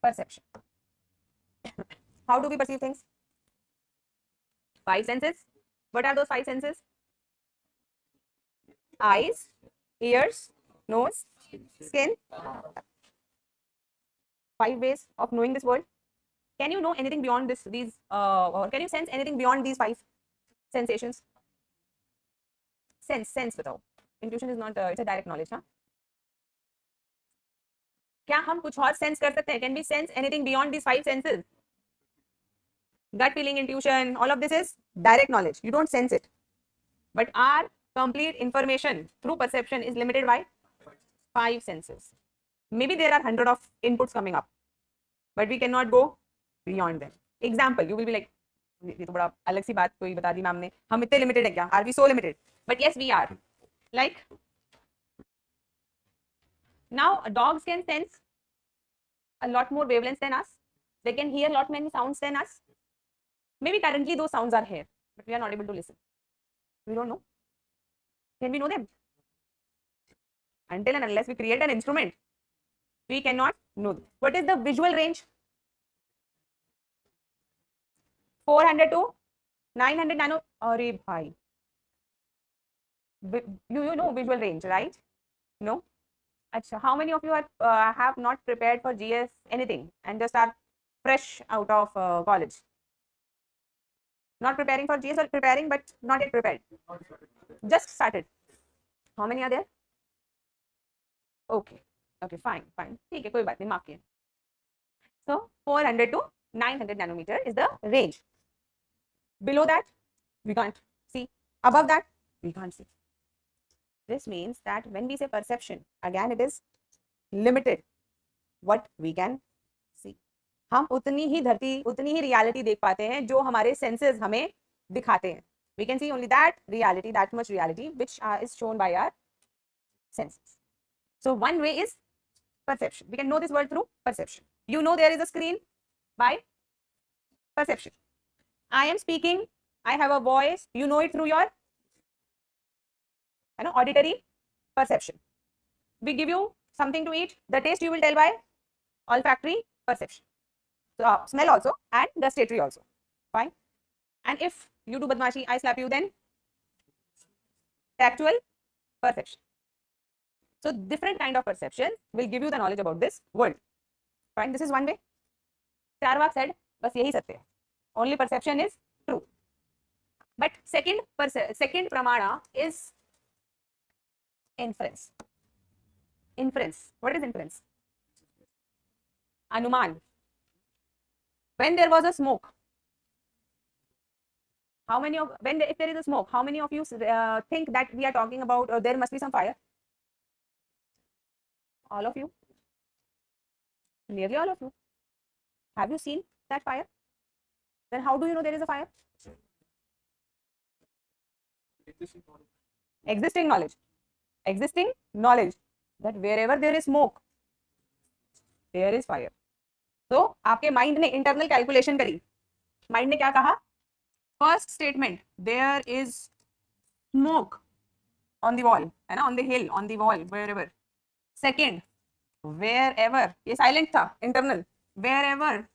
perception. How do we perceive things? Five senses. What are those five senses? Eyes, ears, nose, skin. Five ways of knowing this world. Can you know anything beyond these, or can you sense anything beyond these five sensations? Sense बताओ. Intuition is not, it's a direct knowledge, हाँ? क्या हम कुछ और sense कर सकते हैं? Can we sense anything beyond these five senses? Gut feeling, intuition, all of this is direct knowledge. You don't sense it. But our complete information through perception is limited by five senses. Maybe there are 100 of inputs coming up, but we cannot go beyond them. Example, you will be like, ये तो बड़ा अलग सी बात कोई बता दी ma'am ने, हम इतने लिमिटेड है क्या? Are we so limited? But yes, we are. Like now, dogs can sense a lot more wavelengths than us. They can hear a lot many sounds than us. Maybe currently those sounds are here, but we are not able to listen. We don't know. Can we know them? Until and unless we create an instrument, we cannot know them. What is the visual range? 400 to 900 nano. Arey bhai. You know visual range, right? No? Achha, how many of you are have not prepared for GS anything and just are fresh out of college? Not preparing for GS or preparing but not yet prepared? Just started. How many are there? Okay. Okay, fine. ठीक है, कोई बात नहीं, माफ किया. So 400 to 900 nanometer is the range. Below that, we can't see. Above that, we can't see. This means that when we say perception, again it is limited. What we can see. हम उतनी ही धरती, उतनी ही reality देख पाते हैं जो हमारे senses हमें दिखाते हैं. We can see only that reality, that much reality, which is shown by our senses. So one way is perception. We can know this world through perception. You know there is a screen by perception. I am speaking, I have a voice, you know it through your auditory perception. We give you something to eat, the taste you will tell by olfactory perception. So smell also and gustatory also. Fine. And if you do badmashi, I slap you, then tactual perception. So different kind of perception will give you the knowledge about this world. Fine. This is one way. Charvak said, बस यही सत्य है. Only perception is true. But second pramana is inference. Inference. What is inference? Anuman. When there was a smoke, if there is a smoke, how many of you think that we are talking about there must be some fire? All of you. Nearly all of you. Have you seen that fire? Then how do you know there is a fire? Existing knowledge. Existing knowledge that wherever there is smoke, there is fire. So आपके mind ने internal calculation करी. Mind ने क्या कहा? First statement, there is smoke on the wall, है ना, on the hill, on the wall, wherever. Second, wherever, ये silent था, internal. wherever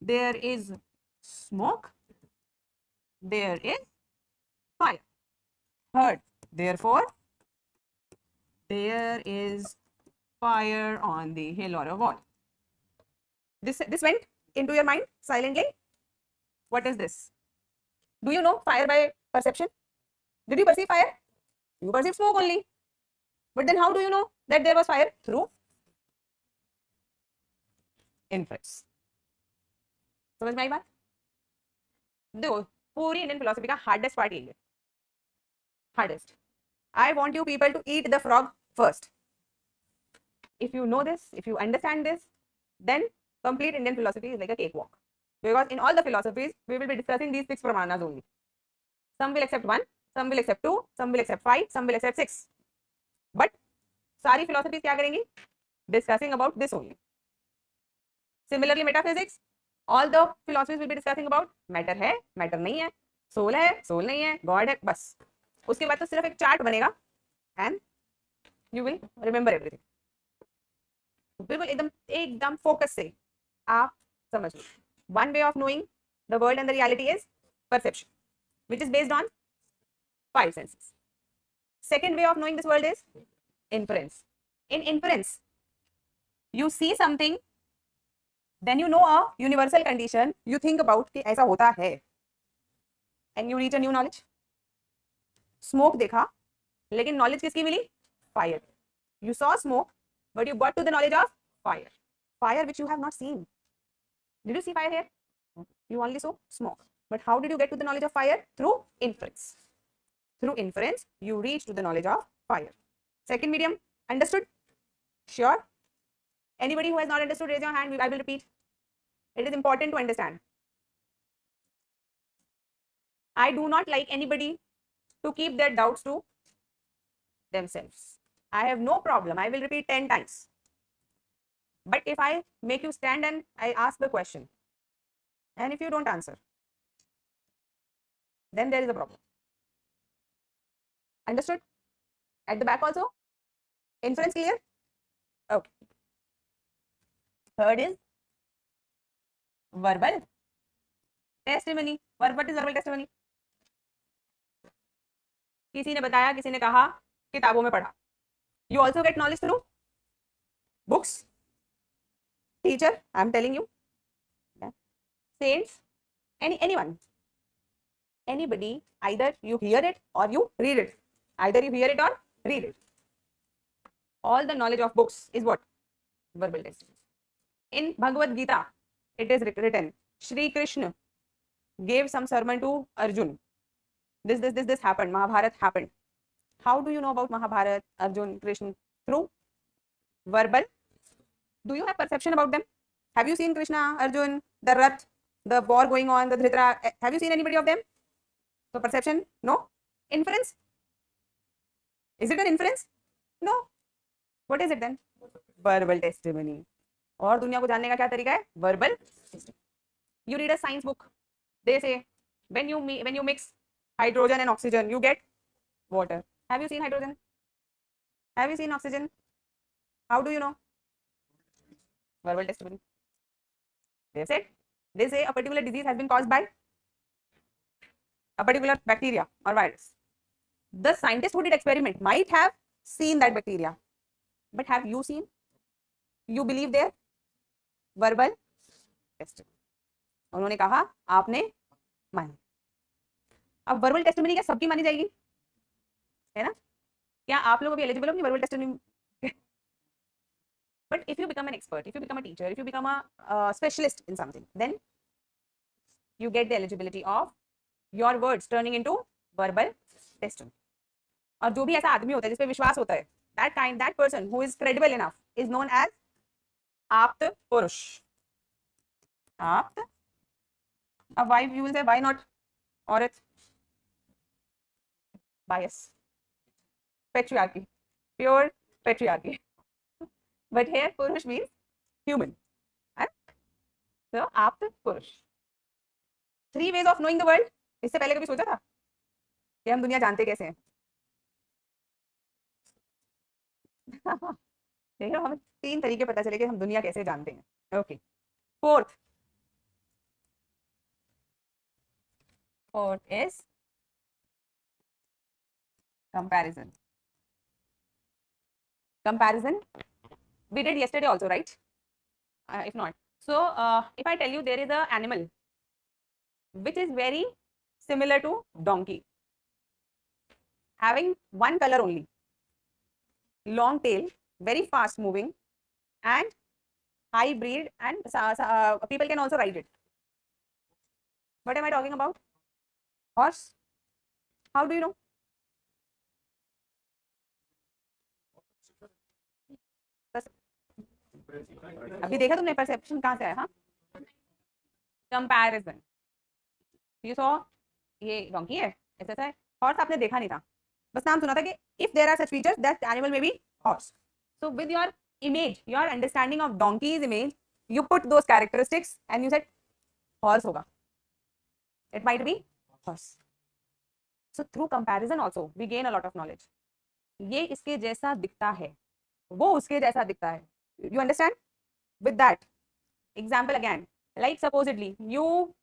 there is smoke, there is fire. Third, therefore there is fire on the hill or a wall. This went into your mind silently. What is this? Do you know fire by perception? Did you perceive fire? You perceive smoke only. But then how do you know that there was fire? Through inference. समझ में आई बात? देखो, पूरी Indian philosophy का hardest part यही है. Hardest. I want you people to eat the frog first. If you know this, if you understand this, then complete Indian philosophy is like a cakewalk. Because in all the philosophies, we will be discussing these 6 pramanas only. Some will accept 1, some will accept 2, some will accept 5, some will accept 6. But सारी philosophies क्या करेंगी? Discussing about this only. Similarly, metaphysics, all the philosophies will be discussing about matter है, matter नहीं है, soul है, soul नहीं है, God है, बस. उसके बाद तो सिर्फ एक चार्ट बनेगा and you will remember everything. बिल्कुल एकदम फोकस से आप समझ लो. One way of knowing the world and the reality is perception, which is based on five senses. Second way of knowing this world is inference. In inference, you see something, then you know a universal condition, you think about कि ऐसा होता है, and you reach a new knowledge. Smoke देखा, लेकिन knowledge किसकी मिली? Fire. You saw smoke, but you got to the knowledge of fire. Fire which you have not seen. Did you see fire here? You only saw smoke. But how did you get to the knowledge of fire? Through inference. Through inference, you reach to the knowledge of fire. Second medium, understood? Sure? Anybody who has not understood, raise your hand. I will repeat. It is important to understand. I do not like anybody to keep their doubts to themselves. I have no problem. I will repeat 10 times. But if I make you stand and I ask the question, and if you don't answer, then there is a problem. Understood? At the back also? Inference clear? Okay. Third is verbal testimony. What is verbal testimony? किसी ने बताया, किसी ने कहा, किताबों में पढ़ा. You also get knowledge through books. Teacher, I am telling you. Yeah. Saints, anyone. Anybody, either you hear it or you read it. Either you hear it or read it. All the knowledge of books is what? Verbal testimony. In Bhagavad Gita, it is written, Shri Krishna gave some sermon to Arjun. This happened. Mahabharat happened. How do you know about Mahabharat, Arjun, Krishna? Through verbal. Do you have perception about them? Have you seen Krishna, Arjun, the Rath, the war going on, the Dhritra? Have you seen anybody of them? So perception? No. Inference? Is it an inference? No. What is it then? Verbal testimony. और दुनिया को जानने का क्या तरीका है? Verbal testimony. You read a science book. They say when you mix hydrogen and oxygen, you get water. Have you seen hydrogen? Have you seen oxygen? How do you know? Verbal testimony. They said, they say a particular disease has been caused by a particular bacteria or virus. The scientist who did experiment might have seen that bacteria, but have you seen? You believe their verbal testimony. उन्होंने कहा, आपने मानी. अब verbal testimony क्या सबकी मानी जाएगी? है ना? क्या आप लोग भी एलिजिबल हो verbal testimony? But if you become an expert, if you become a teacher, if you become a specialist in something, then you get the eligibility of your words turning into verbal testimony. और जो भी ऐसा आदमी होता है जिस पे विश्वास होता है, that person who is credible enough is known as आप्त पुरुष. आप्त. अब why you will say why not औरत? Bias. Patriarchy. Pure patriarchy. But here Purush means human. And so Apt Purush. 3 ways of knowing the world. इससे पहले कभी सोचा था कि हम दुनिया जानते कैसे हैं? देख लो, हमें 3 तरीके पता चले कि हम दुनिया कैसे जानते हैं. Okay. Fourth is comparison. Comparison we did yesterday also, right? If not, so if I tell you there is a animal which is very similar to donkey, having one color only, long tail, very fast moving, and high breed, and people can also ride it. What am I talking about? Horse. How do you know? अभी देखा तुमने perception कहाँ से आया? हाँ, comparison. You saw ये donkey है, ऐसा है. हॉर्स आपने देखा नहीं था, बस नाम सुना था कि if there are such features that animal may be horse. So with your image, your understanding of donkey's image, you put those characteristics and you said horse होगा. It might be horse. So through comparison also we gain a lot of knowledge. ये इसके जैसा दिखता है, वो उसके जैसा दिखता है. You understand? With that, Example again, like supposedly you,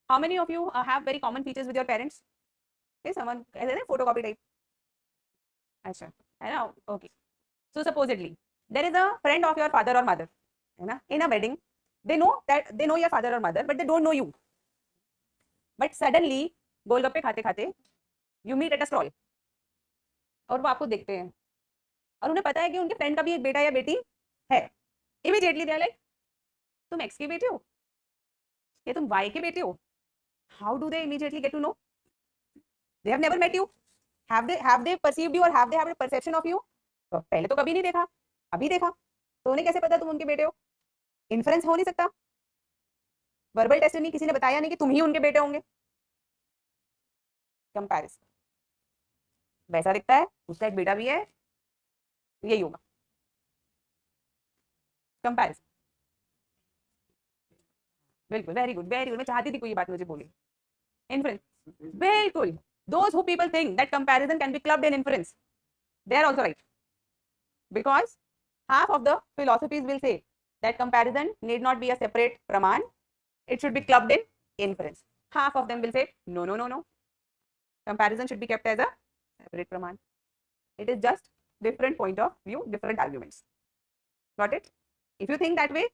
how many of you have very common features with your parents? Okay, someone ऐसे ना photocopy type. अच्छा है ना, okay. So supposedly there is a friend of your father or mother, है ना, in a wedding. They know your father or mother, but they don't know you. But suddenly गोलगप्पे खाते खाते you meet at a stall और वो आपको देखते हैं और उन्हें पता है कि उनके फ्रेंड का भी एक बेटा या बेटी है. Immediately they are like, तुम एक्स के बेटे हो या तुम वाई के बेटे हो. How do they immediately get to know? They have never met you. Have they perceived you or have they have a perception of you? तो पहले तो कभी नहीं देखा, अभी देखा, तो उन्हें कैसे पता तुम उनके बेटे हो? इन्फ्रेंस हो नहीं सकता. वर्बल टेस्टिमनी किसी ने बताया नहीं कि तुम ही उनके बेटे होंगे. कंपैरिजन, वैसा दिखता है, उसका एक बेटा भी है, यही होगा. कंपैरिजन, बिल्कुल, वेरी गुड वेरी गुड. मैं चाहती थी कोई ये बात मुझे बोली. इन्फ्रेंस, बिल्कुल. Those who people think that comparison can be clubbed in inference, they are also right, because half of the philosophies will say that comparison need not be a separate praman, it should be clubbed in inference. Half of them will say no no no no, comparison should be kept as a separate praman. It is just different point of view, different arguments. Got it? If you think that way,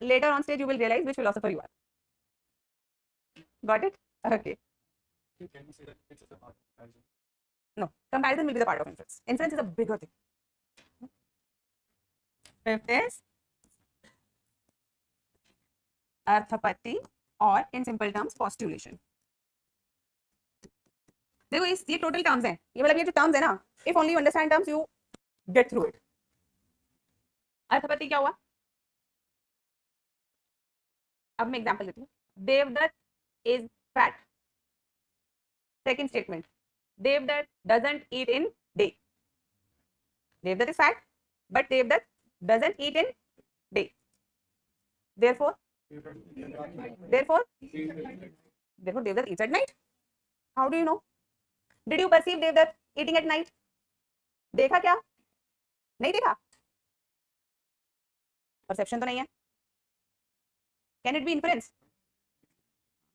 later on stage you will realize which philosopher you are. Got it? Okay. Can you say that it's a part of comparison? No, comparison will be the part of inference. Inference is a bigger thing. Fifth is अर्थपत्ति और in simple terms postulation. देखो ये total terms हैं, ये मतलब ये जो terms है ना, if only you understand terms you get through it. अर्थपत्ति क्या हुआ? अब मैं एग्जांपल देती हूँ. Devdutt is fat. Second statement, Devdutt doesn't eat in day. Devdutt is fat, but Devdutt doesn't eat in day. Therefore Devdutt eats at night. How do you know? Did you perceive Devdutt eating at night? देखा क्या? नहीं देखा? Perception तो नहीं है. Can it be inference?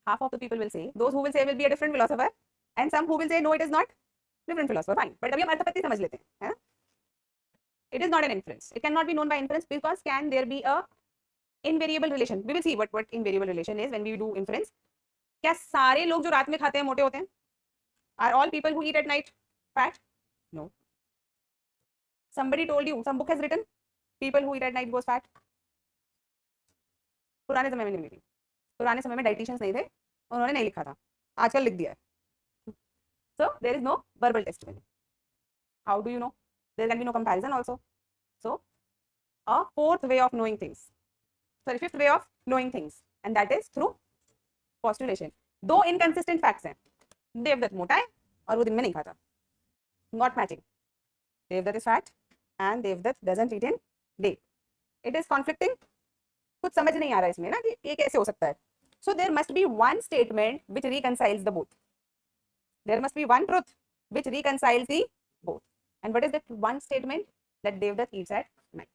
Half of the people will say, those who will say will be a different philosopher, and some who will say no, it is not different philosopher. Fine, but अभी हम अर्थपत्ति समझ लेते हैं. It is not an inference. It cannot be known by inference because can there be a invariable relation? We will see what invariable relation is when we do inference. क्या सारे लोग जो रात में खाते हैं मोटे होते हैं? Are all people who eat at night fat? No. Somebody told you, some book has written people who eat at night goes fat. पुराने समय में नहीं लिखी. पुराने समय में डाइटिशियंस नहीं थे, उन्होंने नहीं लिखा था, आजकल लिख दिया है. So there is no verbal testimony. How do you know? There can be no comparison also. So a fifth way of knowing things, and that is through postulation. दो inconsistent facts हैं. देवदत्त मोटा है और वो दिन में नहीं खाता. Not matching. Devdutt is fat and Devdutt doesn't eat in day. It is conflicting. कुछ समझ नहीं आ रहा है इसमें ना कि ये कैसे हो सकता है. So there must be one statement which reconciles the both. There must be one truth which reconciles the both. And what is that one statement? That Devdutt eats at night.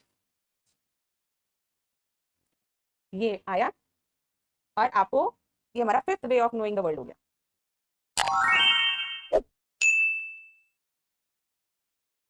ये आया और आपको ये हमारा fifth way of knowing the world हो गया.